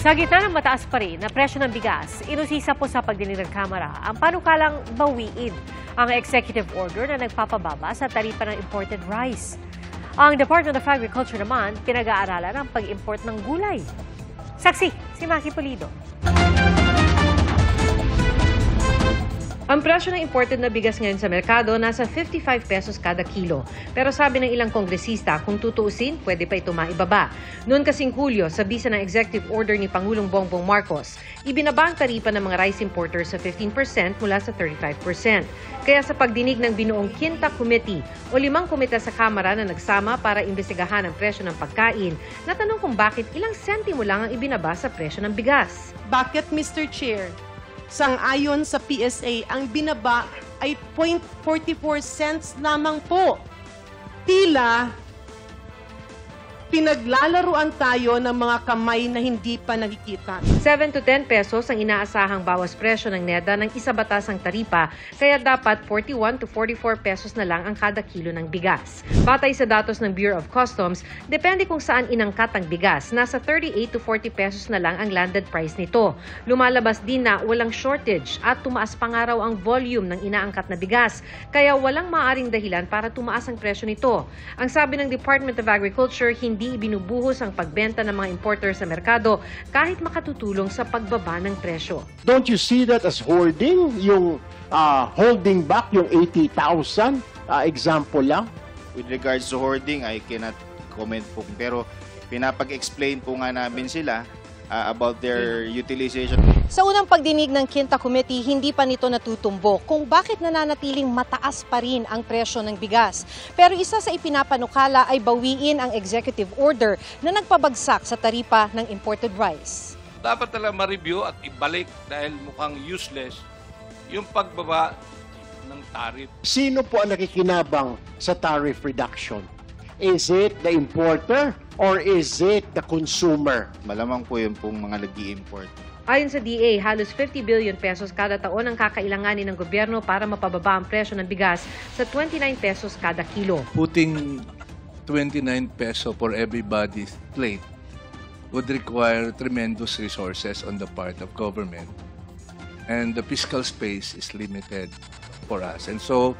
Sa gitna ng mataas pa rin na presyo ng bigas, inusisa po sa pagdinig ng Kamara ang panukalang bawiin ang executive order na nagpapababa sa taripa ng imported rice. Ang Department of Agriculture naman pinag-aaralan ang pag-import ng gulay. Saksi, si Maki Pulido. Ang presyo ng imported na bigas ngayon sa merkado nasa 55 pesos kada kilo. Pero sabi ng ilang kongresista, kung tutuusin, pwede pa ito maibaba. Noon kasing Hulyo, sa bisa ng executive order ni Pangulong Bongbong Marcos, ibinaba ang taripa ng mga rice importers sa 15% mula sa 35%. Kaya sa pagdinig ng binuong Quinta Committee o 5 komite sa Kamara na nagsama para imbestigahan ang presyo ng pagkain, natanong kung bakit ilang sentimo lang ang ibinaba sa presyo ng bigas. Bakit, Mr. Chair? Sang-ayon sa PSA, ang binaba ay 0.44 cents lamang po. Tila, pinaglalaruan tayo ng mga kamay na hindi pa nakikita. 7 to 10 pesos ang inaasahang bawas presyo ng NEDA ng isa batasang taripa, kaya dapat 41 to 44 pesos na lang ang kada kilo ng bigas. Batay sa datos ng Bureau of Customs, depende kung saan inangkat ang bigas, nasa 38 to 40 pesos na lang ang landed price nito. Lumalabas din na walang shortage at tumaas pa nga raw ang volume ng inaangkat na bigas, kaya walang maaaring dahilan para tumaas ang presyo nito. Ang sabi ng Department of Agriculture, hindi ibinubuhos ang pagbenta ng mga importer sa merkado kahit makatutulong sa pagbaba ng presyo. Don't you see that as hoarding? Yung holding back yung 80,000 example lang? With regards to hoarding, I cannot comment po. Pero pinapag-explain po nga namin sila about their utilization. Sa unang pagdinig ng Quinta Committee, hindi pa nito natutumbok kung bakit nananatiling mataas pa rin ang presyo ng bigas. Pero isa sa ipinapanukala ay bawiin ang executive order na nagpabagsak sa taripa ng imported rice. Dapat talaga ma-review at ibalik dahil mukhang useless yung pagbaba ng tariff. Sino po ang nakikinabang sa tariff reduction? Is it the importer or is it the consumer? Malamang po yun pong mga nag-i-import. Ayon sa DA, halos 50 billion pesos kada taon ang kakailanganin ng gobyerno para mapababa ang presyo ng bigas sa 29 pesos kada kilo. Putting 29 peso for everybody's plate would require tremendous resources on the part of government. And the fiscal space is limited for us. And so,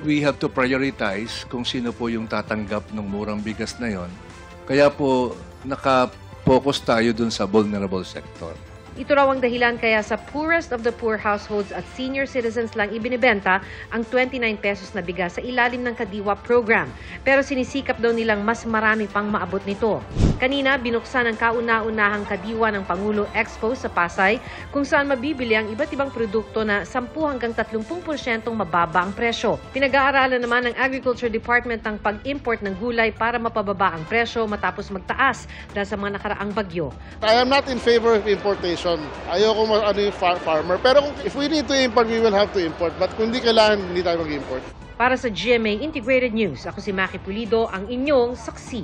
we have to prioritize kung sino po yung tatanggap ng murang bigas na yon. Kaya po, naka-focus tayo dun sa vulnerable sector. Ito raw ang dahilan kaya sa poorest of the poor households at senior citizens lang ibinibenta ang 29 pesos na bigas sa ilalim ng Kadiwa program. Pero sinisikap daw nilang mas marami pang maabot nito. Kanina, binuksan ang kauna-unahang Kadiwa ng Pangulo Expo sa Pasay kung saan mabibili ang iba't ibang produkto na 10 hanggang 30% mababa ang presyo. Pinag-aaralan naman ng Agriculture Department ang pag-import ng gulay para mapababa ang presyo matapos magtaas dahil sa mga nakaraang bagyo. I am not in favor of importation. Ayoko yung farmer. Pero if we need to import, we will have to import. But kung hindi kailangan, hindi tayo mag-import. Para sa GMA Integrated News, ako si Maki Pulido, ang inyong saksi.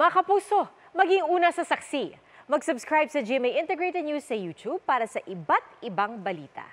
Mga kapuso, maging una sa saksi. Mag-subscribe sa GMA Integrated News sa YouTube para sa iba't ibang balita.